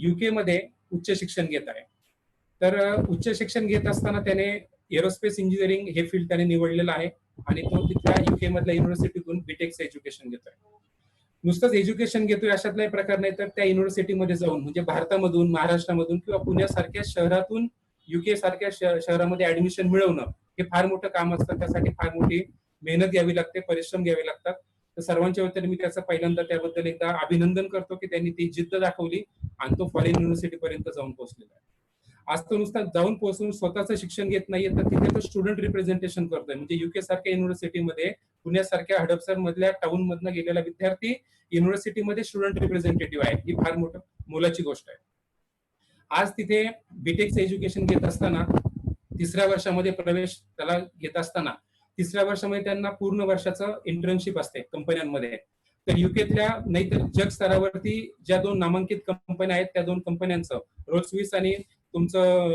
UK मध्ये उच्च शिक्षण घेत आहे. तर उच्च शिक्षण घेत असताना त्याने एरोस्पेस इंजिनिअरिंग हे फील्ड त्याने निवडलेलं आहे आणि तो तिथल्या UK मधल्या युनिव्हर्सिटीतून बीटेकचं एज्युकेशन घेतोय. नुसतंच एज्युकेशन घेतोय अशातलाही प्रकार नाही, तर त्या युनिव्हर्सिटीमध्ये जाऊन म्हणजे भारतामधून, महाराष्ट्रामधून किंवा पुण्यासारख्या शहरातून UK सारख्या शहरामध्ये ऍडमिशन मिळवणं हे फार मोठं काम असतं. त्यासाठी फार मोठी मेहनत घ्यावी लागते, परिश्रम घ्यावे लागतात. तर सर्वांच्या वतीने मी त्याचं पहिल्यांदा त्याबद्दल एकदा अभिनंदन करतो की त्यांनी ती जिद्द दाखवली आणि तो फॉरेन युनिव्हर्सिटी पर्यंत जाऊन पोहोचलेला आहे. आज तो नुसता जाऊन पोहोचून स्वतःचं शिक्षण घेत नाहीये, तर तिथे तो स्टुडंट रिप्रेझेंटेशन करतोय. म्हणजे UK सारख्या युनिव्हर्सिटीमध्ये, पुण्यासारख्या हडपसर मधल्या टाउन मधनं गेलेला विद्यार्थी युनिव्हर्सिटीमध्ये स्टुडंट रिप्रेझेंटेटिव्ह आहे. ही फार मोलाची गोष्ट आहे. आज तिथे बीटेकचं एज्युकेशन घेत असताना तिसऱ्या वर्षामध्ये प्रवेश त्याला घेत असताना तिसऱ्या वर्षामध्ये त्यांना पूर्ण वर्षाचं इंटर्नशिप असते कंपन्यांमध्ये. तर युकेतल्या नाही तर जग स्तरावरती ज्या 2 नामांकित कंपन्या आहेत त्या 2 कंपन्यांचं रोल्स रॉइस आणि तुमचं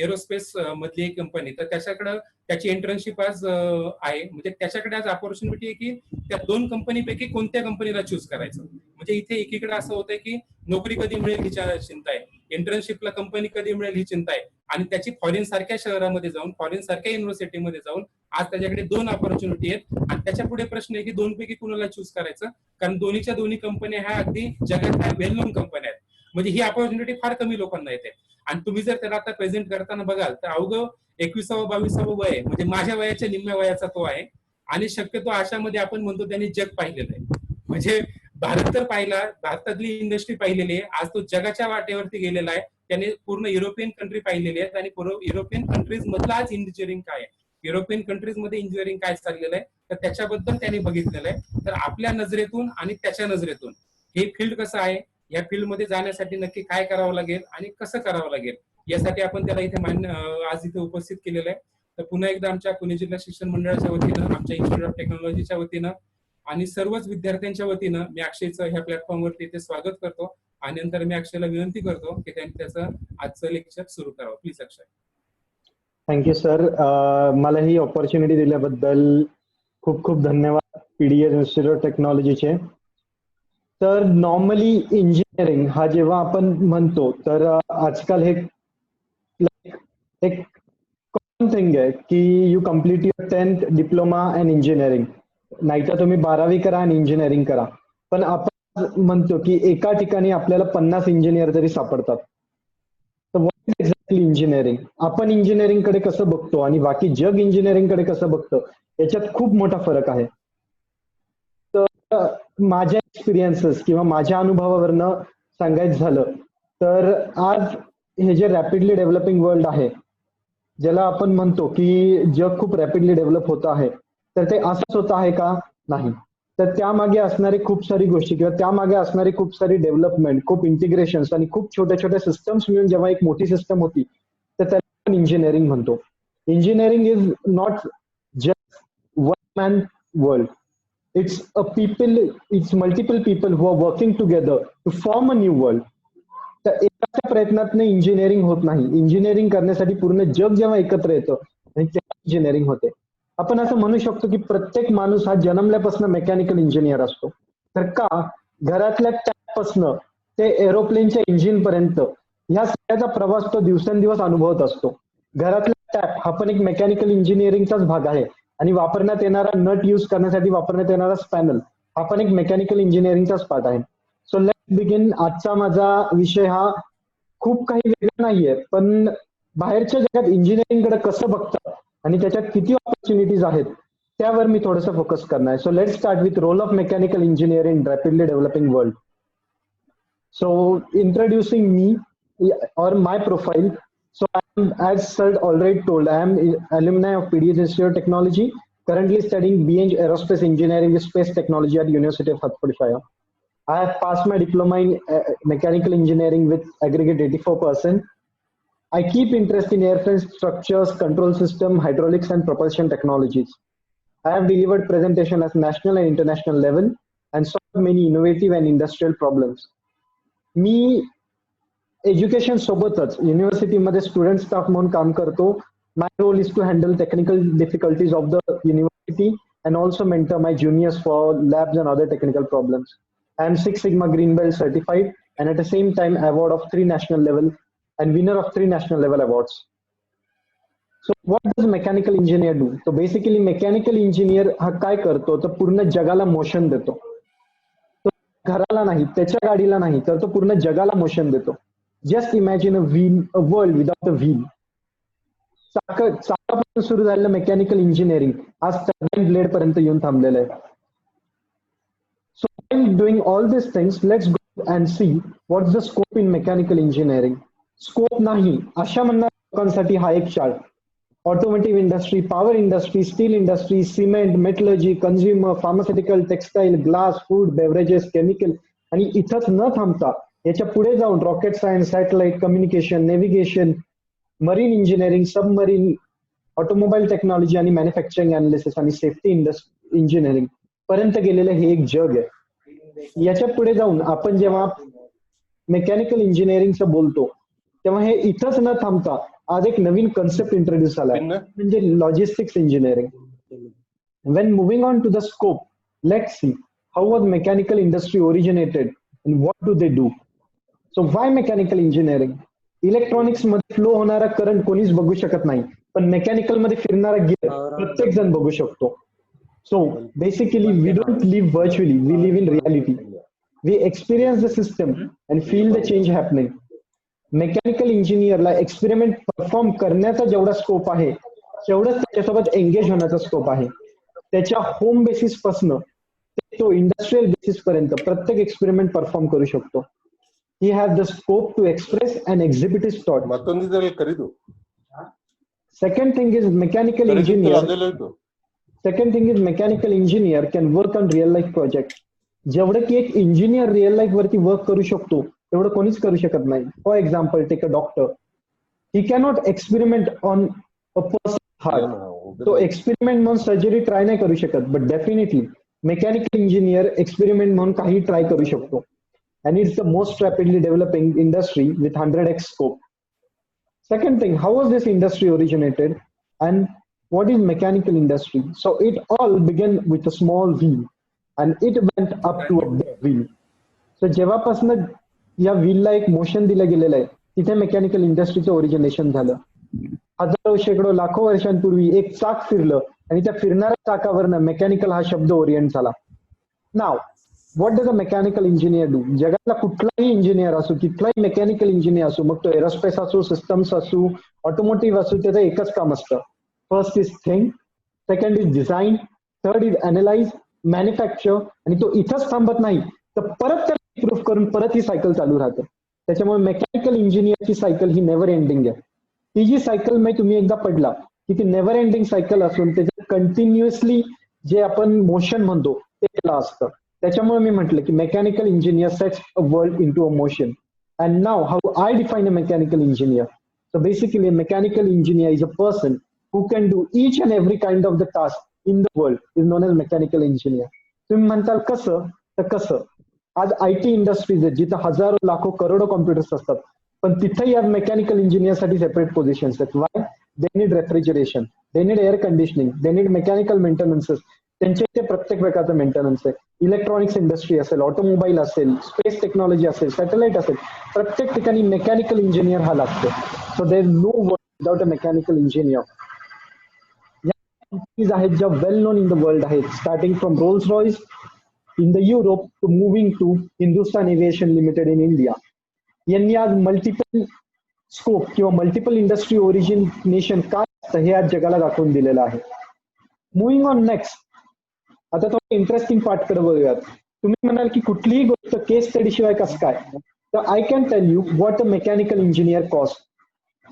एरोस्पेस मधली एक कंपनी, तर त्याच्याकडे त्याची इंटर्नशिप आज आहे. म्हणजे त्याच्याकडे आज ऑपॉर्च्युनिटी आहे की त्या 2 कंपनीपैकी कोणत्या कंपनीला चूज करायचं. म्हणजे इथे एकीकडे असं होतंय की नोकरी कधी मिळेल ही चिंता आहे, इंटर्नशिपला कंपनी कधी मिळेल ही चिंता आहे आणि त्याची फॉरेन सारख्या शहरामध्ये जाऊन, फॉरेन सारख्या युनिव्हर्सिटीमध्ये जाऊन आज त्याच्याकडे 2 ऑपॉर्च्युनिटी आहेत. आणि त्याच्या पुढे प्रश्न आहे की 2 पैकी कुणाला चूज करायचं, कारण दोन्हीच्या दोन्ही कंपन्या ह्या अगदी जगातल्या वेल नोन कंपन्या आहेत. म्हणजे ही ऑपॉर्च्युनिटी फार कमी लोकांना येते. आणि तुम्ही जर त्याला आता प्रेझेंट करताना बघाल तर अवघं 21-22 वय आहे, म्हणजे माझ्या वयाच्या निम्म्या वयाचा तो आहे. आणि शक्यतो अशामध्ये आपण म्हणतो त्यांनी जग पाहिलेलं आहे. म्हणजे भारत तर पाहिला, भारतातली इंडस्ट्री पाहिलेली आहे. आज तो जगाच्या वाटेवरती गेलेला आहे. त्याने पूर्ण युरोपियन कंट्री पाहिलेली आहेत आणि युरोपियन कंट्रीज मधला आज इंजिनिअरिंग काय आहे, युरोपियन कंट्रीज मध्ये इंजिनिअरिंग काय चाललेलं आहे, तर त्याच्याबद्दल त्यांनी बघितलेलं आहे. तर आपल्या नजरेतून आणि त्याच्या नजरेतून हे फील्ड कसं आहे, या फील्डमध्ये जाण्यासाठी नक्की काय करावं लागेल आणि कसं करावं लागेल, यासाठी आपण त्याला इथे आज इथे उपस्थित केलेलं आहे. तर पुन्हा एकदा आमच्या पुणे जिल्हा शिक्षण मंडळाच्या वतीनं, आमच्या इन्स्टिट्यूट ऑफ टेक्नॉलॉजीच्या वतीनं आणि सर्वच विद्यार्थ्यांच्या वतीनं मी अक्षयचं ह्या प्लॅटफॉर्मवरती इथे स्वागत करतो. आणि नंतर मी अक्षयला विनंती करतो की त्यांनी त्याचं आजचं लेक्चर सुरू करावं. Please Akshay. Thank you sir. मला ही ऑपॉर्च्युनिटी दिल्याबद्दल खूप खूप धन्यवाद PDEAS इन्स्टिट्यूट ऑफ टेक्नॉलॉजीचे. तर नॉर्मली इंजिनिअरिंग हा जेव्हा आपण म्हणतो तर आजकाल हे एक कॉमन थिंग आहे की you complete your 10th diploma and engineering, नाहीतर तुम्ही 12वी करा आणि इंजिनिअरिंग करा. पण आपण म्हणतो की एका ठिकाणी आपल्याला 50 इंजिनियर तरी सापडतात. तर व्हॉट इज एक्झॅक्टली इंजिनिअरिंग? आपण इंजिनिअरिंग कडे कसं बघतो आणि बाकी जग इंजिनिअरिंग कडे कसं बघतं याच्यात खूप मोठा फरक आहे. तर माझ्या एक्सपिरियन्सेस किंवा माझ्या अनुभवावरनं सांगायचं झालं तर आज हे जे रॅपिडली डेव्हलपिंग वर्ल्ड आहे, ज्याला आपण म्हणतो की जग खूप रॅपिडली डेव्हलप होत आहे, तर ते असंच होत आहे का? नाही. तर त्यामागे असणारी खूप सारी गोष्टी किंवा त्यामागे असणारी खूप सारी डेव्हलपमेंट, खूप इंटिग्रेशन्स आणि खूप छोट्या छोट्या सिस्टम्स मिळून जेव्हा एक मोठी सिस्टम होती, तर त्याला आपण इंजिनिअरिंग म्हणतो. Engineering is not just one man world. It's multiple people who are working together to form a new world. तर एकाच्या प्रयत्नातनं इंजिनिअरिंग होत नाही. इंजिनिअरिंग करण्यासाठी पूर्ण जग जेव्हा एकत्र येतं आणि तेव्हा इंजिनिअरिंग होते. आपण असं म्हणू शकतो की प्रत्येक माणूस हा जन्मल्यापासून मेकॅनिकल इंजिनियर असतो. तर का? घरातल्या टॅपपासनं ते एरोप्लेनच्या इंजिन पर्यंत ह्या सगळ्याचा प्रवास तो दिवसेंदिवस अनुभवत असतो. घरातला टॅप हा पण एक मेकॅनिकल इंजिनिअरिंगचाच भाग आहे आणि वापरण्यात येणारा नट यूज करण्यासाठी वापरण्यात येणारा स्पॅनल हा पण एक मेकॅनिकल इंजिनिअरिंगचाच पार्ट आहे. So let's begin. आजचा माझा विषय हा खूप काही वेगळा नाहीये, पण बाहेरच्या जगात इंजिनिअरिंगकडे कसं बघतात आणि त्याच्यात किती ऑपॉर्च्युनिटीज आहेत त्यावर मी थोडंसं फोकस करणार आहे. So let's start with role of mechanical engineer in rapidly developing world. So introducing me or my profile. So as sir already told, I am alumni of PDEAS Institute of Technology, currently studying BA Aerospace Engineering with Space Technology at University of Hertfordshire. I have passed my diploma in mechanical engineering with aggregate 84%. I keep interest in airframe structures, control system, hydraulics and propulsion technologies. I have delivered presentation at national and international level and solved many innovative and industrial problems. मी education सोबतच युनिव्हर्सिटीमध्ये student staff म्हणून काम करतो. My role is to handle technical difficulties of the university and also mentor my juniors for labs and other technical problems. I am 6 Sigma Green Belt certified and at the same time award of 3 national level and winner of 3 national level awards. So what does mechanical engineer do? So basically mechanical engineer हा काय करतो तर पूर्ण जगाला motion देतो. तो घराला नाही, त्याच्या गाडीला नाही, तर तो पूर्ण जगाला मोशन देतो. Just imagine a world without a wheel. चाकापासून सुरू झालेलं मेकॅनिकल इंजिनिअरिंग आज टर्बाइन ब्लेड पर्यंत येऊन थांबलेलं आहे. So while doing all these things, let's go and see what's the scope in mechanical engineering. Scope नाही अशा म्हणणाऱ्या लोकांसाठी हा एक chart. Automotive industry, power industry, steel industry, cement, metallurgy, consumer, pharmaceutical, textile, glass, food, beverages, chemical आणि इथंच न थांबता याच्या पुढे जाऊन rocket science, satellite, communication, navigation, marine engineering, submarine, automobile technology आणि मॅन्युफॅक्चरिंग अनालिसिस आणि सेफ्टी इंजिनिअरिंग पर्यंत गेलेलं हे एक जग आहे. याच्या पुढे जाऊन आपण जेव्हा मेकॅनिकल इंजिनिअरिंगचं बोलतो तेव्हा हे इथंच न थांबता आज एक नवीन कन्सेप्ट इंट्रोड्यूस झाला म्हणजे logistics engineering. When moving on to the scope, let's see how was mechanical industry originated and what do they do. So why mechanical engineering? Electronics मध्ये फ्लो होणारा करंट कोणीच बघू शकत नाही, पण मेकॅनिकल मध्ये फिरणारा गिअर प्रत्येक जण बघू शकतो. So basically we don't live virtually, we live in reality. We experience the system and feel the change happening. Mechanical इंजिनियरला एक्सपेरिमेंट परफॉर्म करण्याचा जेवढा स्कोप आहे तेवढंच त्याच्यासोबत एंगेज होण्याचा स्कोप आहे. त्याच्या होम बेसिस पासून तो इंडस्ट्रियल बेसिस पर्यंत प्रत्येक एक्सपेरिमेंट परफॉर्म करू शकतो. He has the scope to express and exhibit his thought. Second thing is mechanical engineer can work on real life project. जेवढं की एक इंजिनियर रिअल लाईफ वरती वर्क करू शकतो तेवढं कोणीच करू शकत नाही. For example take a doctor, he cannot experiment on a person heart. तो एक्सपेरिमेंट म्हणून सर्जरी ट्राय नाही करू शकत, but definitely mechanical engineer experiment म्हणून काही ट्राय करू शकतो. And it's the most rapidly developing industry with 100x scope. Second thing, how was this industry originated and what is mechanical industry? So it all began with a small wheel and it went up to a big wheel. So जेव्हापासून या व्हीलला एक motion दिलं गेलेलं आहे तिथे mechanical इंडस्ट्रीचं origination झालं. हजारो शेकडो लाखो वर्षांपूर्वी एक चाक फिरलं आणि त्या फिरणाऱ्या चाकावरनं मेकॅनिकल हा शब्द ओरिएंट झाला. Now what does a mechanical engineer do? जगातला कुठलाही इंजिनियर असो, कुठलाही मेकॅनिकल इंजिनियर असो, मग तो एरोस्पेस असो, सिस्टम्स असो, ऑटोमोटिव्ह असो, त्याचं एकच काम असतं. First is think, second is design, third is analyse, manufacture. आणि तो इथंच थांबत नाही तर परत त्याला इम्प्रूव्ह करून परत ही सायकल चालू राहते. त्याच्यामुळे मेकॅनिकल इंजिनियरची सायकल ही नेव्हर एंडिंग आहे. ती जी सायकल मी तुम्ही एकदा पडला की ती नेव्हर एंडिंग सायकल असून त्याच्यात कंटिन्युअसली जे आपण मोशन म्हणतो ते त्याला असतं. त्याच्यामुळे मी म्हटलं की mechanical engineer sets a world into a motion. And now how I define a mechanical engineer. So basically mechanical engineer is a person who can do each and every kind of the task in the world is known as mechanical engineer. तुम्ही म्हणताल कसं, तर कसं आज IT industries आहेत जिथं हजारो लाखो करोडो कॉम्प्युटर्स असतात, पण तिथेही आज मेकॅनिकल इंजिनियरसाठी सेपरेट पोझिशन्स आहेत. Why? They need refrigeration, they need air conditioning, they need mechanical maintenances. त्यांच्या इथे प्रत्येक प्रकारचं मेंटेनन्स आहे. इलेक्ट्रॉनिक्स इंडस्ट्री असेल, ऑटोमोबाईल असेल, स्पेस टेक्नॉलॉजी असेल, सॅटेलाइट असेल, प्रत्येक ठिकाणी मेकॅनिकल इंजिनियर हा लागतो. So there is no world without a mechanical engineer. या कंपनीज आहेत ज्या well known in the world आहेत, starting from Rolls Royce in the Europe to moving to Hindustan aviation limited in India. यांनी आज multiple scope किंवा multiple industry origination काय असतं हे आज जगाला दाखवून दिलेलं आहे. मुव्हिंग ऑन नेक्स्ट, आता थोडं इंटरेस्टिंग पार्ट कडे बघूयात. तुम्ही म्हणाल की कुठलीही गोष्ट केस स्टडी शिवाय कसं काय, तर I can tell you what a mechanical engineer cost.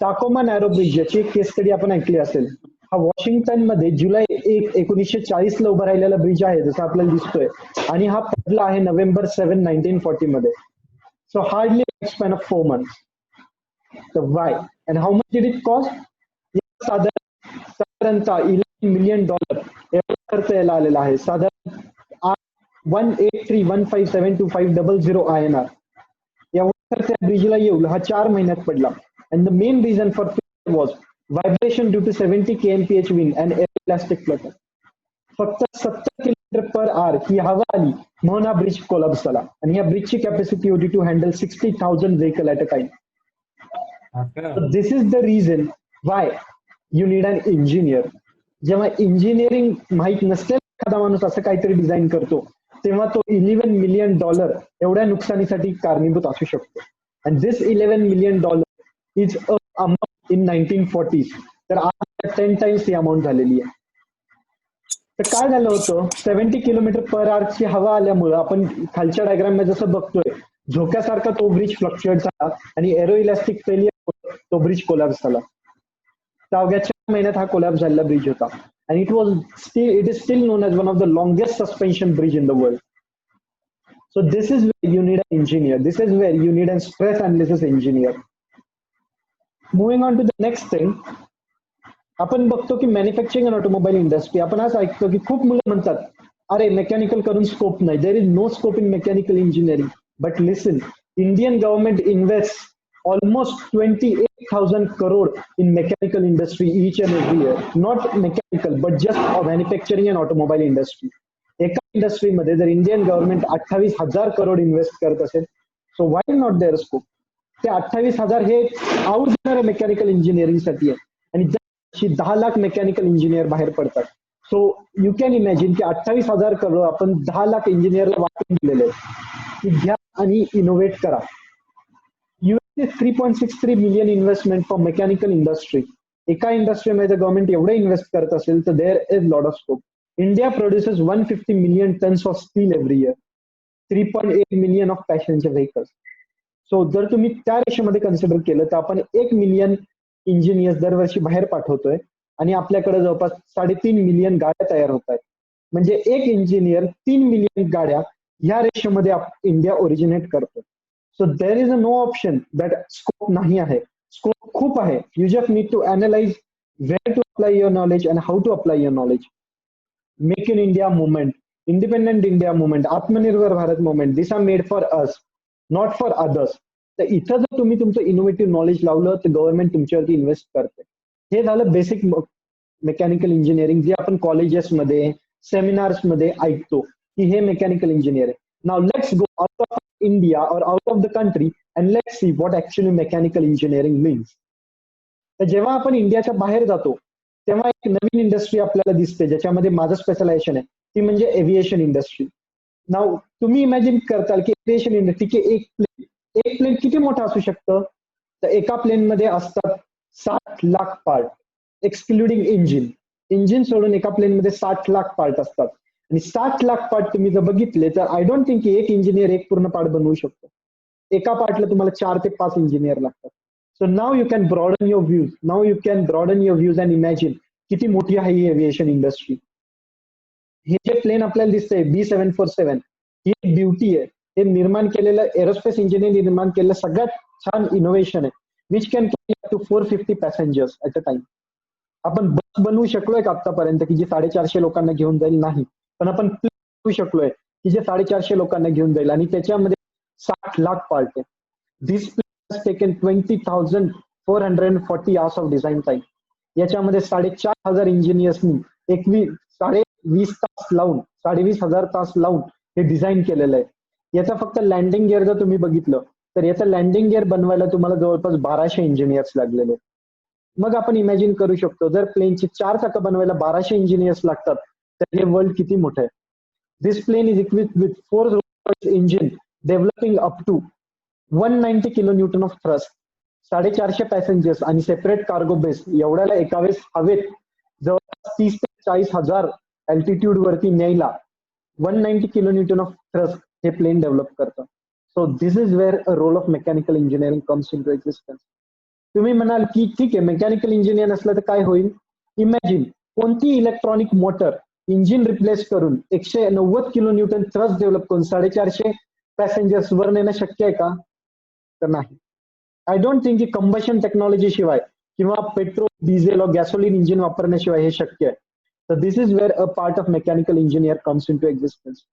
Tacoma narrow bridge याची एक केस स्टडी आपण ऐकली असेल. हा वॉशिंग्टन मध्ये जुलै 1, 1940 उभा राहिलेला ब्रिज आहे जसं आपल्याला दिसतोय, आणि हा पडला आहे November 7, 1940 मध्ये. So hardly span of 4 months. So why and how much did it cost? साधारणतः $11 million एवढा खर्च यायला आलेला आहे. साधारण 183157250 INR एवढा खर्च या ब्रिजला येऊन हा 4 महिन्यात पडला. And the main reason for failure was vibration due to 70 kmph wind and air elastic flutter. फक्त 70 km/h ही हवा आली म्हणून हा ब्रिज कोलॅप्स झाला आणि या ब्रिजची कॅपॅसिटी होती to handle 60,000 vehicle at a time. This is the reason why you need an engineer. जेव्हा इंजिनिअरिंग माहित नसेल एखादा माणूस असं काहीतरी डिझाईन करतो तेव्हा तो $11 मिलियन एवढ्या नुकसानीसाठी कारणीभूत असू शकतो. And this $11 million is a amount in 1940s. तर आज 10 टाइम्स ही अमाऊंट झालेली आहे. तर काय झालं होतं, 70 किलोमीटर पर आवरची हवा आल्यामुळं आपण खालच्या डायग्राम मध्ये जसं बघतोय झोक्यासारखा तो ब्रिज फ्लक्च्युएट झाला आणि एरो इलास्टिक फेलियर तो ब्रिज कोलॅप्स झाला. तर अवघ्या 4 महिन्यात हा कोलॅप्स झालेला ब्रिज होता. and it is still known as one of the longest suspension bridge in the world. So this is where you need an engineer. This is where you need a stress analysis engineer. Moving on to the next thing, आपण बघतो की manufacturing and automobile industry, आपण असं ऐकतो की खूप मुलं म्हणतात अरे मेकॅनिकल करून स्कोप नाही, there is no scope in mechanical engineering. But listen, Indian government invest almost 28,000 crore in mechanical industry each and every year. Not mechanical, but just manufacturing and automobile industry. एका इंडस्ट्रीमध्ये जर Indian government 28,000 crore invest करत असेल, so why not there scope. ते 28,000 हे out देणारे mechanical इंजिनिअरिंगसाठी आहे आणि दरवर्षी 10 लाख मेकॅनिकल इंजिनियर बाहेर पडतात. सो यू कॅन इमॅजिन की 28,000 करोड आपण 10 लाख इंजिनियरला वाटून दिलेले आहे की घ्या आणि इनोव्हेट करा. US is 3.63 million investment for mechanical industry. एका इंडस्ट्रीमध्ये गव्हर्नमेंट एवढे इन्व्हेस्ट करत असेल तर there is lot of scope. India produces 150 million tons of steel every year, 3.8 million of passenger vehicles. So जर तुम्ही त्या रेशोमध्ये कन्सिडर केलं तर आपण 1 मिलियन इंजिनियर्स दरवर्षी बाहेर पाठवतोय आणि आपल्याकडे जवळपास 3.5 मिलियन गाड्या तयार होत आहेत. म्हणजे एक इंजिनियर 3 मिलियन गाड्या ह्या रेशोमध्ये इंडिया ओरिजिनेट करतो. So there is a no option that scope nahi hai. Scope खूप आहे. You just need to analyze where to apply your knowledge and how to apply your knowledge. Make in India movement, independent India movement, Atmanirbhar Bharat movement. These are made for us, not for others. तर इथं जर तुम्ही तुमचं innovative knowledge लावलं तर government तुमच्यावरती invest करते. हे झालं बेसिक मेकॅनिकल इंजिनिअरिंग जे आपण कॉलेजेसमध्ये सेमिनार्स मध्ये ऐकतो की हे मेकॅनिकल इंजिनियर आहे. Now let's go out of India or out of the country and let's see what actually mechanical engineering means. तर जेव्हा आपण इंडियाच्या बाहेर जातो तेव्हा एक नवीन इंडस्ट्री आपल्याला दिसते ज्याच्यामध्ये माझं स्पेशलायझेशन आहे, ती म्हणजे एव्हिएशन इंडस्ट्री. नाव तुम्ही इमॅजिन करताल की एव्हिएशन इंडस्ट्री एक प्लेन किती मोठं असू शकतं. तर एका प्लेन मध्ये असतात 60 लाख पार्ट एक्सक्लुडिंग इंजिन सोडून एका प्लेन मध्ये 60 लाख पार्ट असतात. आणि 60 लाख पार्ट तुम्ही जर बघितले तर आय डोंट थिंक की एक इंजिनियर एक पूर्ण पार्ट बनवू शकतो. एका पार्टला तुम्हाला 4 ते 5 इंजिनियर लागतात. So now you can broaden your views and imagine किती मोठी आहे ही एव्हिएशन इंडस्ट्री. हे जे प्लेन आपल्याला दिसतंय B747 ही एक ब्युटी आहे. हे निर्माण केलेलं एरोस्पेस इंजिनियर निर्माण केलेलं सगळ्यात छान इनोव्हेशन आहे which can carry up to 450 passengers at a time. आपण बस बनवू शकलोय का आतापर्यंत की जी 450 लोकांना घेऊन जाईल? नाही. पण आपण प्लेन शकलोय की जे 450 लोकांना घेऊन जाईल आणि त्याच्यामध्ये 60 लाख पार्ट आहे. This plane has taken 20,440 hours of design time. याच्यामध्ये 4,500 इंजिनियर्सनी 20 तास लावून 20,000 तास लावून हे डिझाईन केलेलं आहे. याचा फक्त लँडिंग गिअर जर तुम्ही बघितलं तर याचं लँडिंग गिअर बनवायला तुम्हाला जवळपास 1200 इंजिनियर्स लागलेले. मग आपण इमॅजिन करू शकतो जर प्लेनची 4 चाकं बनवायला 1200 इंजिनियर्स लागतात तर हे वर्ल्ड किती मोठं आहे. This plane is equipped with 4 Rolls engine developing up to 190 kilo newton of thrust, 450 passengers आणि सेपरेट कार्गो बेस एवढ्याला एका वेळेस हवेत जवळपास 30 ते 40,000 अल्टिट्यूड वरती न्यायला 190 किलो न्यूटन ऑफ थ्रस्ट हे प्लेन डेव्हलप करतं. So this is where a role of mechanical engineering comes in to existence. तुम्ही म्हणाल की ठीक आहे मेकॅनिकल इंजिनियर असलं तर काय होईल. इमॅजिन कोणती इलेक्ट्रॉनिक मोटर इंजिन रिप्लेस करून 190 किलो न्यूटन थ्रस्ट डेव्हलप करून 450 पॅसेंजर्स वर नेणं शक्य आहे का? तर नाही. आय डोंट थिंक की कंबशन टेक्नॉलॉजी शिवाय किंवा पेट्रोल डिझेल और गॅसोलिन इंजिन वापरण्याशिवाय हे शक्य आहे. तर this is where a part of mechanical engineer comes in to existence.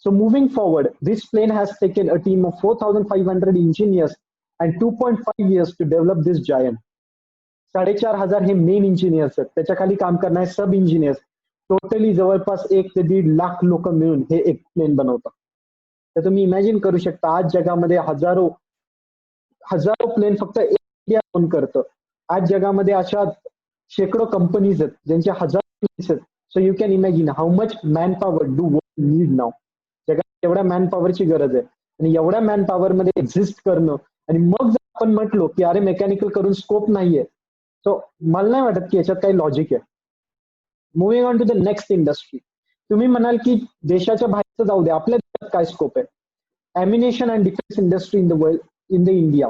So moving forward, this plane has taken a team of 4,500 engineers and 2.5 years to develop this giant. 4,500 हे main engineers आहेत, त्याच्या खाली काम करणारे सब engineers totally जवळपास 1 ते 1.5 लाख लोक मिळून हे एक प्लेन बनवतात. तर तुम्ही इमॅजिन करू शकता आज जगामध्ये हजारो हजारो प्लेन फक्त इंडिया ओन करतं. आज जगामध्ये अशा शेकडो कंपनीज आहेत ज्यांच्या हजारो planes आहेत. So you can imagine how much man power do world need now. जगात एवढ्या मॅन पॉवरची गरज आहे आणि एवढ्या मॅन पॉवर मध्ये एक्झिस्ट करणं आणि मग जर आपण म्हटलो की अरे मेकॅनिकल करून स्कोप नाहीये, सो मला नाही वाटत की याच्यात काही लॉजिक आहे. Moving on to the next industry. तुम्ही म्हणाल की देशाच्या बाहेरचं जाऊ दे, आपल्या देशात काय स्कोप आहे? Ammunition and defence industry in the world, in the India.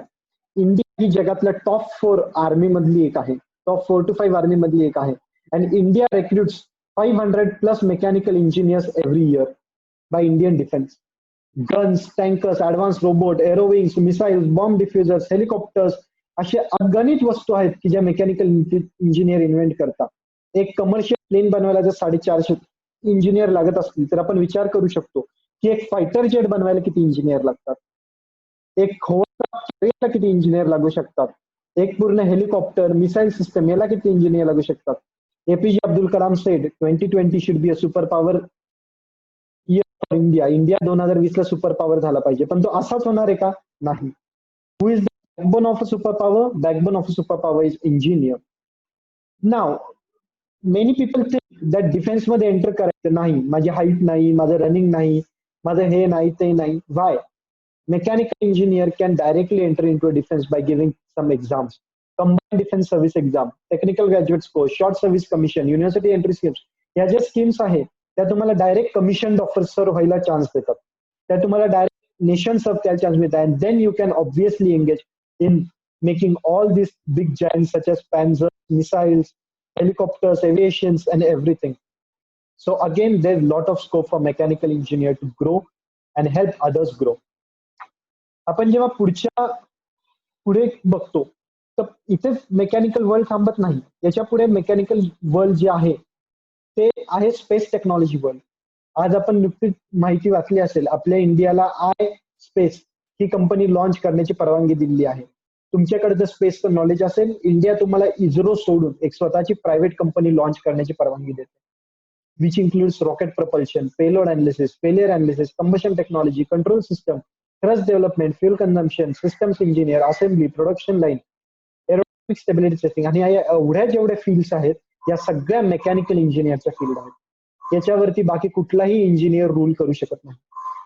India ही जगातल्या टॉप 4 आर्मी मधली एक आहे, टॉप 4 to 5 आर्मी मधली एक आहे. And India recruits 500+ mechanical engineers every year by Indian defence. Guns, tankers, advance robot, aerowings, missiles, bomb diffusers, helicopters असे अगणित वस्तू आहेत की ज्या मेकॅनिकल इंजिनियर इन्व्हेंट करतात. एक कमर्शियल प्लेन बनवायला जर 450 इंजिनियर लागत असतील तर आपण विचार करू शकतो की एक फायटर जेट बनवायला किती इंजिनियर लागतात, एक कॅरियरला किती इंजिनियर लागू शकतात, एक पूर्ण हेलिकॉप्टर मिसाईल सिस्टम याला किती इंजिनियर लागू शकतात. APJ Abdul Kalam sed 2020 should be a super power year for India. India 2020 ला सुपर पॉवर झाला पाहिजे, पण तो असाच होणार आहे का? नाही. Who is the backbone of a super power? Backbone of a super power is engineer. Now many people think that defence मध्ये एंटर करायचं नाही, माझी हाईट नाही, माझं रनिंग नाही, माझं हे नाही ते नाही. Y? Mechanical engineer can directly enter into a defense by giving some exams. Combined Defense Service Exam, Technical Graduate Course, Short Service Commission, University Entry Schemes. या ज्या स्कीम्स आहेत त्या तुम्हाला डायरेक्ट कमिशन ऑफिसर व्हायला चान्स देतात. त्या तुम्हाला direct nation सर्व त्याला चान्स मिळतात. And then you can obviously engage in making all this big giants such as panzer, missiles, helicopters, aviations and everything. So again, there's a lot of scope for mechanical engineer to grow and help others grow. आपण जेव्हा पुढे बघतो तर इथे mechanical world थांबत नाही. याच्या पुढे मेकॅनिकल वर्ल्ड जे आहे ते आहे स्पेस टेक्नॉलॉजी वर्ल्ड. आज आपण नुकतीच माहिती वाचली असेल, आपल्या इंडियाला स्पेस ही कंपनी लॉन्च करण्याची परवानगी दिली आहे. तुमच्याकडे जर स्पेसचं नॉलेज असेल, इंडिया तुम्हाला इस्रो सोडून एक स्वतःची प्रायव्हेट कंपनी लॉन्च करण्याची परवानगी देते. which includes rocket propulsion, payload analysis, failure analysis, combustion technology, control system, thrust development, fuel consumption, systems engineer, assembly, production line, aerodynamic stability testing. आणि या एवढ्या जेवढ्या फील्ड्स आहेत या सगळ्या मेकॅनिकल इंजिनियरच्या फील्ड आहेत. याच्यावरती बाकी कुठलाही इंजिनियर रूल करू शकत नाही.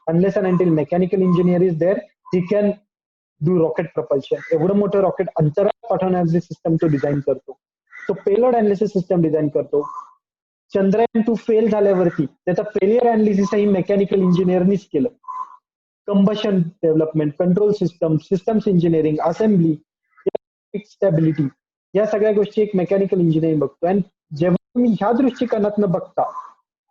Unless and until mechanical engineer is there, he can do rocket propulsion. एवढं मोठं रॉकेट अंतराळात पाठवण्याची सिस्टम तो डिझाईन करतो, तो पेलोड अनालिसिस सिस्टम डिझाईन करतो. चंद्रयान 2 फेल झाल्यावरती त्याचा फेलियर अनालिसिसही मेकॅनिकल इंजिनियरनीच केलं. Combustion development, control system, systems engineering, assembly, stability, या सगळ्या गोष्टी एक मेकॅनिकल इंजिनिअरिंग बघतो. आणि जेव्हा तुम्ही ह्या दृष्टिकोनातनं बघता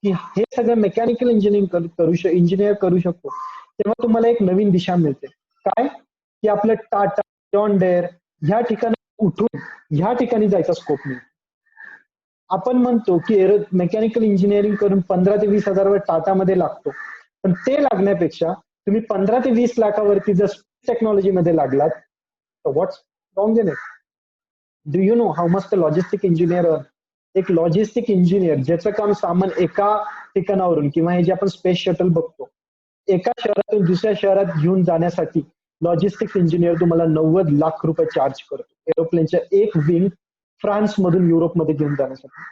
की हे सगळं मेकॅनिकल इंजिनियर करू शकतो, तेव्हा तुम्हाला एक नवीन दिशा मिळते. काय? की आपलं टाटा, जॉन डेअर ह्या ठिकाणी उठून ह्या ठिकाणी जायचा स्कोप नाही. आपण म्हणतो की मेकॅनिकल इंजिनिअरिंग करून 15 ते 20 हजार टाटामध्ये लागतो, पण ते लागण्यापेक्षा तुम्ही 15 ते 20 लाखावरती जर टेक्नॉलॉजी मध्ये लागलात तर what's wrong in it? Do you know how much the logistic engineer? एक लॉजिस्टिक इंजिनियर ज्याचं काम सामान एका ठिकाणावरून किंवा हे जे आपण स्पेस शटल बघतो, एका शहरातून दुसऱ्या शहरात घेऊन जाण्यासाठी लॉजिस्टिक्स इंजिनियर तुम्हाला 90 लाख रुपये चार्ज करतो एरोप्लेनच्या एक विंग फ्रान्स मधून युरोपमध्ये घेऊन जाण्यासाठी.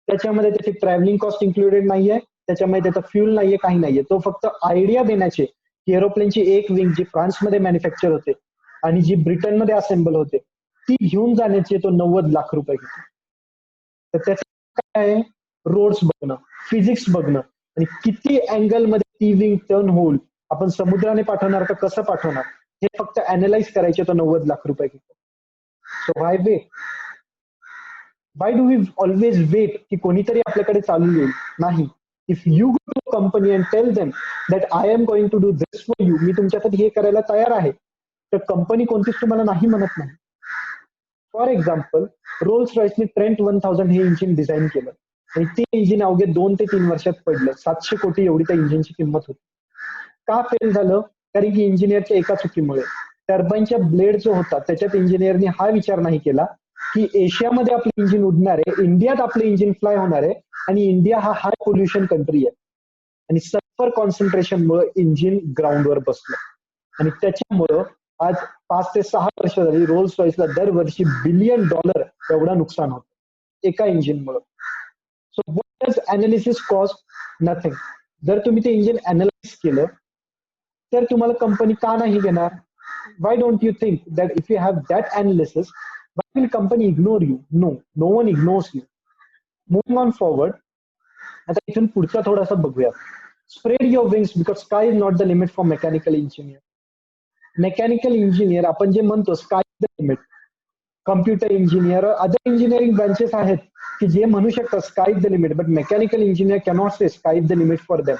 त्याच्यामध्ये त्याची ट्रॅव्हलिंग कॉस्ट इन्क्लुडेड नाहीये, त्याच्यामध्ये त्याचा फ्युल नाहीये, काही नाहीये. तो फक्त आयडिया देण्याचे की एरोप्लेनची एक विंग जी फ्रान्समध्ये मॅन्युफॅक्चर होते आणि जी ब्रिटनमध्ये असेंबल होते ती घेऊन जाण्याचे तो 90 लाख रुपये घेतो. तर त्याचं काय आहे? रोड्स बघणं, फिजिक्स बघणं आणि किती अँगल मध्ये ती विंग टर्न होईल, आपण समुद्राने पाठवणार का कसं पाठवणार, हे फक्त अनालाइज करायचे तो 90 लाख रुपये घेतो. So why wait? Why do we always wait की कोणीतरी आपल्याकडे चालू येईल? नाही. If you go to company and tell them that I am going to do this for you, मी तुमच्यासाठी हे करायला तयार आहे, तर कंपनी कोणतीच तुम्हाला नाही म्हणत नाही. फॉर एक्झाम्पल, रोल्स रॉयसने ट्रेंट 1000 हे इंजिन डिझाईन केलं आणि ते इंजिन अवघे 2 ते 3 वर्षात पडलं. 700 कोटी एवढी त्या इंजिनची किंमत होती. का फेल झालं? कारण की इंजिनियरच्या एका चुकीमुळे. टर्बाईनच्या ब्लेड जो होता त्याच्यात इंजिनियरने हा विचार नाही केला की एशियामध्ये आपलं इंजिन उडणार आहे, इंडियात आपलं इंजिन फ्लाय होणार आहे आणि इंडिया हा हाय पोल्युशन कंट्री आहे. आणि सल्फर कॉन्सन्ट्रेशनमुळे इंजिन ग्राउंडवर बसलं आणि त्याच्यामुळं आज 5 ते 6 वर्ष झाली रोल्स रॉईसला दरवर्षी $1 बिलियन एवढा नुकसान होतं एका इंजिनमुळे. So what does analysis cost? Nothing. जर तुम्ही ते इंजिन अनालाइज केलं तर तुम्हाला कंपनी का नाही घेणार? Why don't you think that if you have that analysis why will company ignore you? No, no one ignores you. Moving on forward. आता इथून पुढचा थोडासा बघूया. Spread your wings because sky is not the limit for mechanical engineer. Mechanical engineer आपण जे म्हणतो sky is the limit. Computer engineer, other engineering branches आहेत की जे म्हणू शकतात sky is the limit, but mechanical engineer cannot say sky is the limit for them.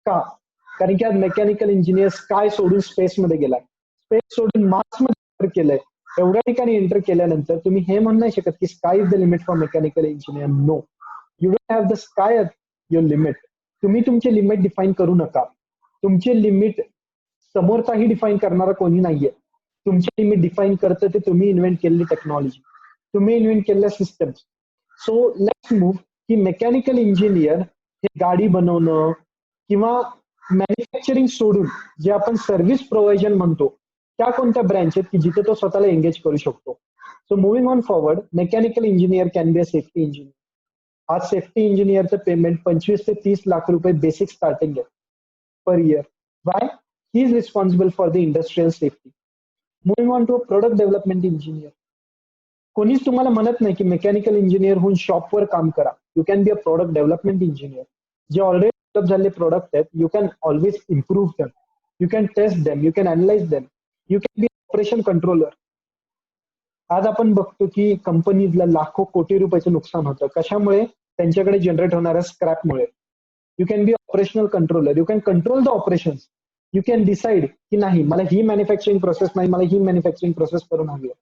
का? कारण की आज मेकॅनिकल इंजिनियर स्काय सोडून स्पेसमध्ये गेलाय, स्पेस सोडून मार्समध्ये एंटर केलंय. एवढ्या ठिकाणी एंटर केल्यानंतर तुम्ही हे म्हणू नाही शकत की sky is the limit for mechanical engineer. No, you don't have the sky at your limit. तुम्ही तुमचे लिमिट डिफाईन करू नका. तुमचे लिमिट समोरचाही डिफाईन करणारा कोणी नाहीये. तुमचे लिमिट डिफाईन करतं ते तुम्ही इन्व्हेंट केलेली टेक्नॉलॉजी, तुम्ही इन्व्हेंट केलेल्या सिस्टम्स. सो लेट्स मूव्ह की मेकॅनिकल इंजिनियर हे गाडी बनवणं किंवा मॅन्युफॅक्चरिंग सोडून जे आपण सर्व्हिस प्रोव्हायजन म्हणतो त्या कोणत्या ब्रँच आहेत की जिथे तो स्वतःला एंगेज करू शकतो. So moving on forward, mechanical engineer can be a safety engineer. आज सेफ्टी इंजिनियरचं पेमेंट 25 ते 30 लाख रुपये बेसिक स्टार्टिंग आहे per year. Why? He is responsible for the industrial safety. Moving on to a product development engineer. कोणीच तुम्हाला म्हणत नाही की मेकॅनिकल इंजिनियर होऊन शॉपवर काम करा. You can be a product development engineer. जे ऑलरेडी डेव्हलप झालेले प्रोडक्ट आहेत you can always improve them, you can test them, you can analyze them, you can be operation controller. आज आपण बघतो की कंपनीजला लाखो कोटी रुपयाचं नुकसान होतं. कशामुळे? त्यांच्याकडे जनरेट होणाऱ्या स्क्रॅपमुळे. You can be operational controller, you can control the operations. You can decide की नाही मला ही मॅन्युफॅक्चरिंग प्रोसेस नाही, मला ही मॅन्युफॅक्चरिंग प्रोसेस करून हवी आहे.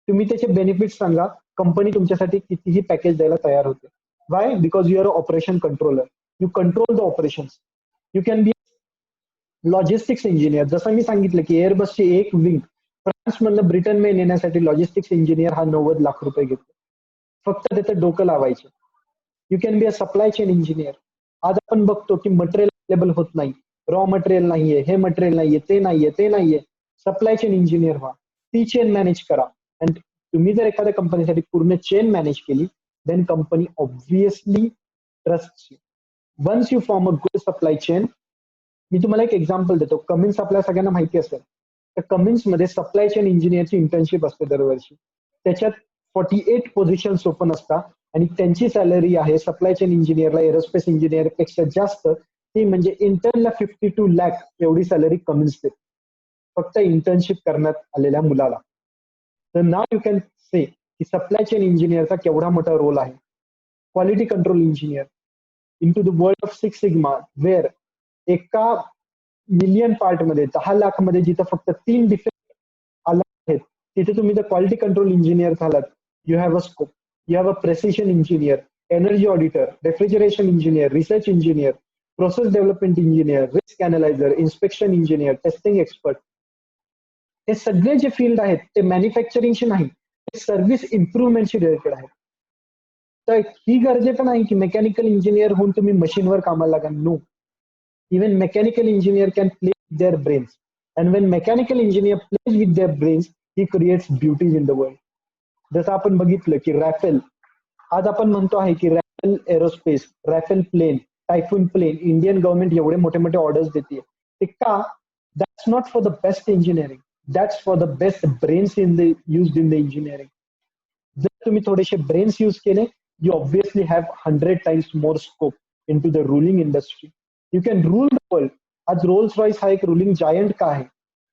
तुम्ही त्याचे बेनिफिट सांगा, कंपनी तुमच्यासाठी कितीही पॅकेज द्यायला तयार होते. Why? Because you are operation controller, you control the operations. You can be logistics engineer. जसं मी सांगितलं की एअरबसची एक विंग फ्रान्समधलं ब्रिटनमध्ये नेण्यासाठी लॉजिस्टिक्स इंजिनियर हा 90 लाख रुपये घेतो. फक्त त्याचं डोकं लावायचं. You can be a supply chain engineer. आज आपण बघतो की मटेरियल अवेलेबल होत नाही, रॉ मटेरियल नाहीये, हे मटेरियल नाहीये, ते नाहीये, ते नाहीये. सप्लाय चेन इंजिनियर व्हा, ती चेन मॅनेज करा. आणि तुम्ही जर एखाद्या कंपनीसाठी पूर्ण चेन मॅनेज केली then company obviously trust you. Once you form a good supply chain. मी तुम्हाला एक एक्झाम्पल देतो. कमिन्स आपल्या सगळ्यांना माहिती असेल. तर कमिन्समध्ये सप्लाय चेन इंजिनियरची इंटर्नशिप असते दरवर्षी. त्याच्यात 48 पोझिशन्स ओपन असतात आणि त्यांची सॅलरी आहे सप्लाय चेन इंजिनियरला एरोस्पेस इंजिनियर पेक्षा जास्त. ती म्हणजे इंटर्नला 52 लाख एवढी सॅलरी कमिन्स देते फक्त इंटर्नशिप करण्यात आलेल्या मुलाला. तर नाव यू कॅन से की सप्लाय चेन इंजिनियरचा केवढा मोठा रोल आहे. Quality control engineer into the world of Six Sigma, where एका मिलियन पार्ट मध्ये 10 लाख मध्ये जिथं फक्त 3 डिफेक्ट आला आहेत तिथे तुम्ही जर क्वालिटी कंट्रोल इंजिनियर झालात, you have a scope. You have a precision engineer, energy auditor, refrigeration engineer, research engineer, process development engineer, risk analyser, inspection engineer, testing expert. हे सगळे जे फील्ड आहेत ते मॅन्युफॅक्चरिंगशी नाही, ते सर्व्हिस इम्प्रुव्हमेंटशी रिलेटेड आहेत. तर ही गरजेचं नाही की मेकॅनिकल इंजिनियर होऊन तुम्ही मशीनवर कामाला लागा. No, even mechanical engineer can play with their brains. And when mechanical engineer plays with their brains he creates beauties in the world. जसं आपण बघितलं की रॅफेल, आज आपण म्हणतो आहे की Rafale aerospace, Rafale plane, Typhoon plane, Indian government एवढे मोठे मोठे ऑर्डर्स देते. ते का? That's not for the best engineering, that's for the best brains in the used in the engineering. जर तुम्ही थोडेसे ब्रेन्स यूज केले, you obviously have 100 times more scope into the ruling industry. You can rule the world. आज Rolls Royce हा एक ruling giant का आहे?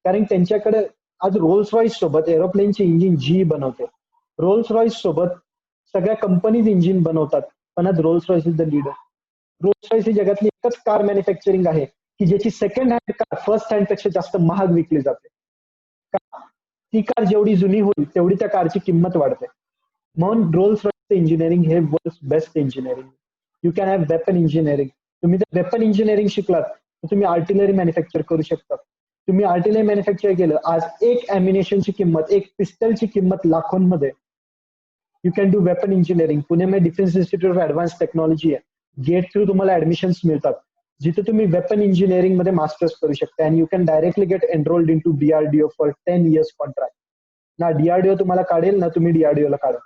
कारण त्यांच्याकडे आज रोल्स रॉईस सोबत एरोप्लेनचे इंजिन जी बनवते. रोल्स रॉईस सोबत सगळ्या कंपनीज इंजिन बनवतात, पण आज Rolls Royce is the leader. Rolls Royce ही जगातली एकच कार मॅन्युफॅक्चरिंग आहे की ज्याची second hand car first hand पेक्षा जास्त महाग विकली जाते. का? ती कार जेवढी जुनी होईल तेवढी त्या कारची किंमत वाढते. म्हणून रोल्स रॉईस इंजिनिअरिंग हे world best engineering. You can have weapon engineering. तुम्ही जर वेपन इंजिनिअरिंग शिकलात तर तुम्ही आर्टिलरी मॅन्युफॅक्चर करू शकता. तुम्ही आर्टिलरी मॅन्युफॅक्चर केलं, आज एक अॅम्युनेशनची किंमत, एक पिस्टलची किंमत लाखोंमध्ये. You can do weapon engineering. Pune में defence institute of advance technology आहे. गेट थ्रू तुम्हाला ऍडमिशन्स मिळतात. जिथे तुम्ही वेपन इंजिनिअरिंग मध्ये मास्टर्स करू शकता and you can directly get enrolled into DRDO for 10 years contract. ना DRDO तुम्हाला काढेल ना तुम्ही DRDO ला काढा.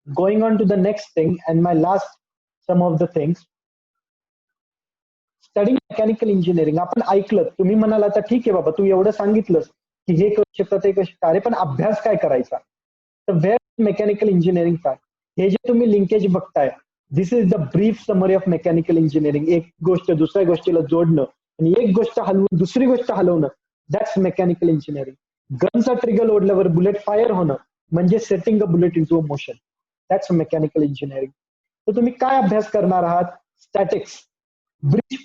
Going on to the next thing and my last some of the things, studying mechanical engineering. आपण ऐकलं, तुम्ही म्हणाल आता ठीक आहे बाबा तू एवढं सांगितलंस की हे करू शकतात ते करू शकतात, अरे पण अभ्यास काय करायचा. तर वेअर मेकॅनिकल इंजिनिअरिंग काय, हे जे तुम्ही लिंकेज बघताय, this is the brief summary of mechanical engineering. एक गोष्ट दुसऱ्या गोष्टीला जोडणं आणि एक गोष्ट हलवून दुसरी गोष्ट हलवणं, दॅट्स मेकॅनिकल इंजिनिअरिंग. गनचा ट्रिगर ओढल्यावर बुलेट फायर होणं म्हणजे setting a bullet into a motion, that's mechanical engineering. तर तुम्ही काय अभ्यास करणार आहात, स्टॅटिक्स, ब्रिज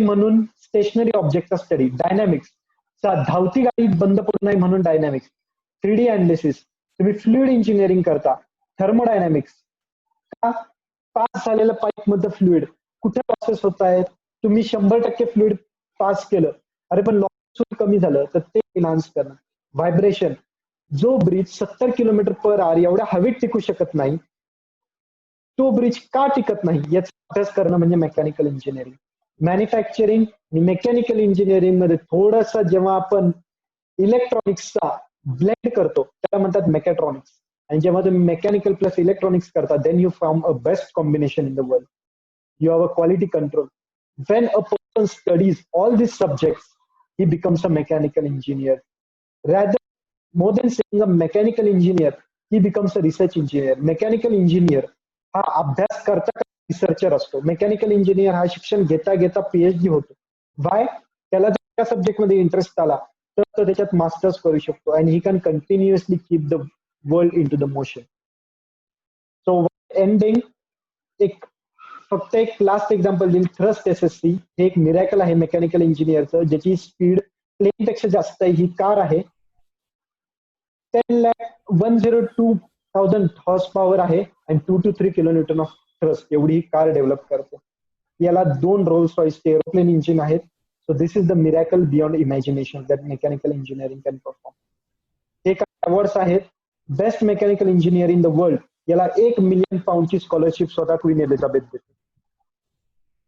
म्हणून स्टेशनरी ऑब्जेक्टचा स्टडी, डायनॅमिक्स, धावती गाडी बंद पडू नये म्हणून डायनॅमिक्स, 3D अनालिसिस, तुम्ही फ्लुइड इंजिनिअरिंग करता, थर्मोडायनॅमिक्स, पास झालेलं पाईप मधलं फ्लुइड कुठे प्रोसेस होत आहे, तुम्ही 100% फ्लुइड पास केलं, अरे पण लॉस कमी झालं तर ते एनहान्स करणं. व्हायब्रेशन, जो ब्रिज 70 km/h एवढ्या हवेत टिकू शकत नाही, तो ब्रिज का टिकत नाही याचा अभ्यास करणं म्हणजे मेकॅनिकल इंजिनिअरिंग. मॅन्युफॅक्चरिंग आणि मेकॅनिकल इंजिनिअरिंग मध्ये थोडंसं जेव्हा आपण इलेक्ट्रॉनिक्सचा ब्लेंड करतो त्याला म्हणतात मेकॅट्रॉनिक्स. आणि जेव्हा तुम्ही मेकॅनिकल प्लस इलेक्ट्रॉनिक्स करता, then you form a best combination in the world. You have a quality control. When a person studies all these subjects, he becomes a mechanical engineer. Rather, more than saying a mechanical engineer, he becomes a research engineer. Mechanical engineer हा अभ्यास करता researcher असतो. Mechanical engineer हा शिक्षण घेता घेता PhD होतो. Y, त्याला त्या सब्जेक्ट मध्ये इंटरेस्ट आला तर तो त्याच्यात मास्टर्स करू शकतो and he can continuously keep the world in to the motion. So ending, एक फक्त एक लास्ट एक्झाम्पल देईल. थ्रस्ट SSC हे एक मिरॅकल आहे मेकॅनिकल इंजिनियरचं, ज्याची स्पीड प्लेन पेक्षा जास्त आहे. ही कार आहे, 10,102,000 हॉर्स पॉवर आहे आणि 2 to 3 kN ऑफ थ्रस्ट एवढी ही कार डेव्हलप करते. याला 2 रोल्स रॉयसचे एरोप्लेन इंजिन आहेत. So this is the miracle beyond imagination that mechanical engineering can perform. हे काय अवॉर्ड्स आहेत, best mechanical engineer in the world, याला £1 million स्कॉलरशिप स्वतः क्वीन एलिझाबेथ देते.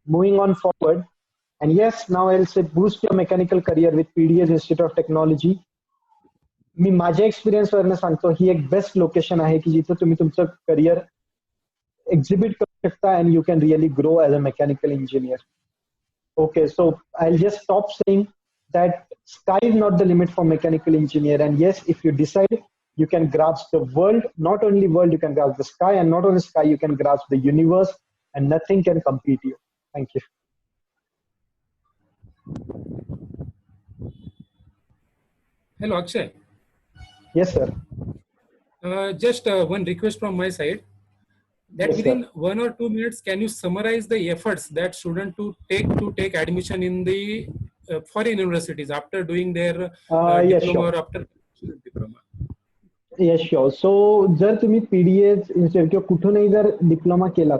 Moving on forward, and yes, now I'll say boost your mechanical career with PDEAS Institute of Technology. मी माझ्या experience वरनं सांगतो, ही एक बेस्ट लोकेशन आहे की जिथे तुम्ही तुमचं करिअर एक्झिबिट करू शकता and you can really grow as a mechanical engineer. Okay, so I'll just stop saying that sky is not the limit for mechanical engineer, and yes, if you decide, you can grasp the world, not only world, you can grasp the sky, and not only sky, you can grasp the universe, and nothing can compete you. Thank you. Hello, Akshay. Yes, sir. Just one request from my side, that Yes, within sir. 1 or 2 minutes, can you summarize the efforts that student to take admission in the foreign universities after doing their Yes, diploma sure. or after diploma? Yes, sure. So जर तुम्ही PDEAS institute किंवा कुठूनही जर diploma केलात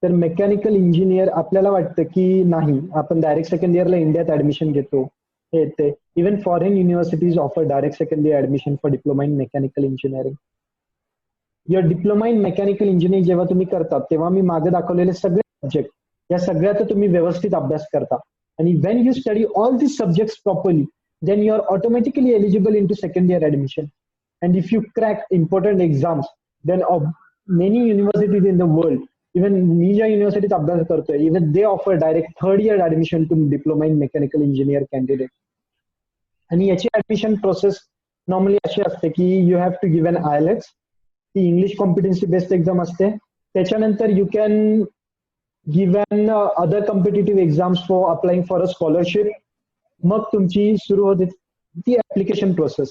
तर mechanical engineer आपल्याला वाटतं की नाही, आपण डायरेक्ट सेकंड इयरला इंडियात ऍडमिशन घेतो, हे येते. Even foreign universities offer direct second year admission for diploma in mechanical engineering. Your diploma in mechanical engineering जेव्हा तुम्ही करता तेव्हा मी मागे दाखवलेले सगळे सब्जेक्ट, या सगळ्याचा तुम्ही व्यवस्थित अभ्यास करता आणि when you study all this subjects properly, then you are automatically eligible in to second year admission. And if you crack important exams, then of many universities in the world, even मी ज्या युनिव्हर्सिटीत अभ्यास करतोय, even they offer direct third year admission to diploma in mechanical engineer candidate. आणि याची admission process normally अशी असते की you have to give an IELTS, ती English competency based exam असते. त्याच्यानंतर you can give an other competitive exams for applying for a scholarship. मग तुमची सुरू होते ती ऍप्लिकेशन प्रोसेस.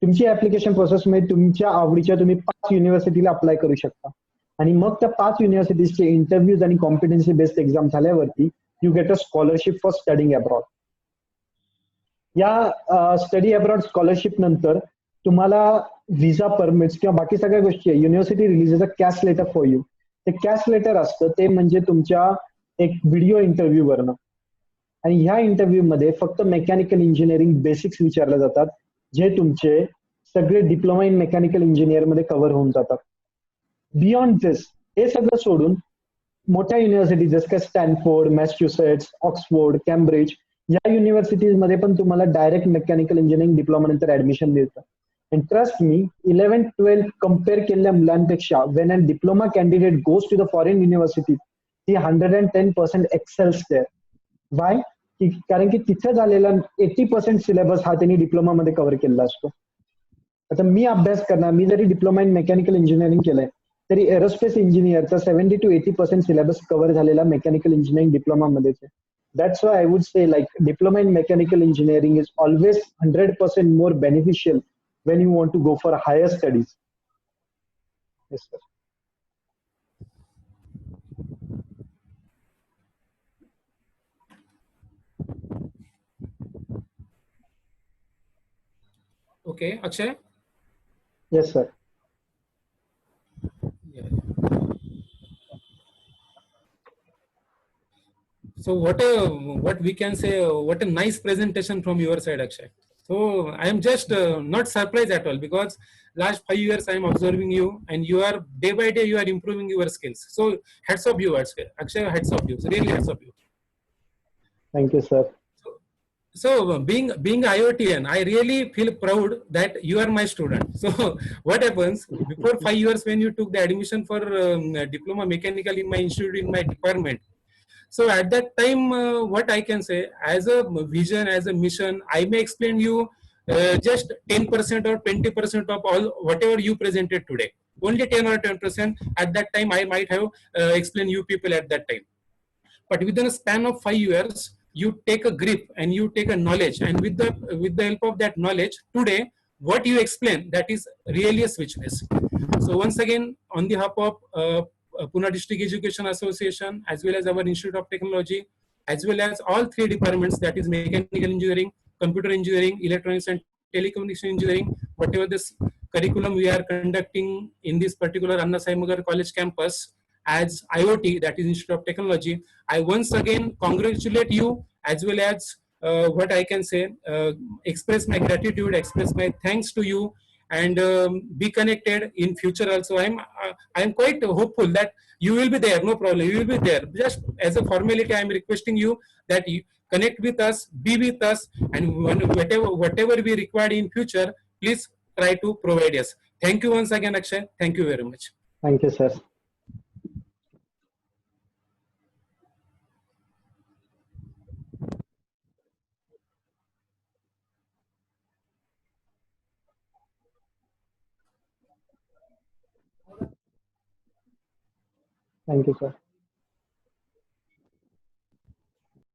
तुमची ऍप्लिकेशन प्रोसेसमध्ये तुमच्या आवडीच्या तुम्ही 5 युनिव्हर्सिटीला अप्लाय करू शकता आणि मग त्या 5 युनिव्हर्सिटीजचे इंटरव्ह्यूज आणि कॉम्पिटन्सी बेस्ड एक्झाम झाल्यावरती you get a scholarship for studying abroad. या स्टडी अब्रॉड स्कॉलरशिप नंतर तुम्हाला व्हिसा परमिट्स किंवा बाकी सगळ्या गोष्टी आहे, university releases a cash letter for you. ते कॅश लेटर असतं ते म्हणजे तुमच्या एक व्हिडिओ इंटरव्ह्यू वरनं, आणि ह्या इंटरव्ह्यू मध्ये फक्त मेकॅनिकल इंजिनिअरिंग बेसिक्स विचारले जातात जे तुमचे सगळे डिप्लोमा इन मेकॅनिकल इंजिनियर मध्ये कव्हर होऊन जातात. बियॉन्ड दिस, हे सगळं सोडून मोठ्या युनिव्हर्सिटी जसं का स्टॅनफोर्ड, मॅसेच्युसेट्स, ऑक्सफोर्ड, कॅम्ब्रिज या युनिव्हर्सिटीज मध्ये पण तुम्हाला डायरेक्ट मेकॅनिकल इंजिनिअरिंग डिप्लोमा नंतर ऍडमिशन मिळतं. And trust me 11th-12th compare केलेल्या मुलांपेक्षा when a diploma candidate goes to the foreign university ती 110% एक्सेल्स देअर. वाय? कारण की तिथे झालेला 80% सिलेबस हा त्यांनी डिप्लोमामध्ये कव्हर केलेला असतो. आता मी अभ्यास करणार, मी जरी डिप्लोमा इन मेकॅनिकल इंजिनिअरिंग केलंय तरी एरोस्पेस इंजिनिअरचा 70-80% सिलेबस कव्हर झालेला मेकॅनिकल इंजिनिअरिंग डिप्लोमामध्येच आहे. That's why I would say like diploma in mechanical engineering is always 100% more beneficial when you want to go for higher studies. Yes, sir. Okay, Akshay. Yes, sir. Yeah. So what we can say, what a nice presentation from your side, Akshay. So I am just not surprised at all, because last 5 years I am observing you, and you are day by day you are improving your skills. So hats off you, Akshay, hats off you. So really hats off you. Thank you, sir. So being IoTian, I really feel proud that you are my student. So what happens before 5 years when you took the admission for diploma mechanical in my institute, in my department? So at that time, what I can say, as a vision, as a mission, I may explain you just 10% or 20% of all whatever you presented today. Only 10 or 10%. At that time, I might have explained you people at that time. But within a span of 5 years, you take a grip and you take a knowledge, and with the help of that knowledge, today what you explain, that is really a switchness. So once again, on behalf of Pune District Education Association, as well as our Institute of Technology, as well as all three departments, that is mechanical engineering, computer engineering, electronics and telecommunication engineering, whatever this curriculum we are conducting in this particular Anna Sai Magar College campus as IoT, that is Institute of Technology, I once again congratulate you, as well as what I can say, express my gratitude, express my thanks to you, and be connected in future also. I'm quite hopeful that you will be there, no problem, you will be there. Just as a formality, I'm requesting you that you connect with us, be with us, and whatever we require in future, please try to provide us. Thank you once again, Akshay. Thank you very much. Thank you, sir. Thank you, sir.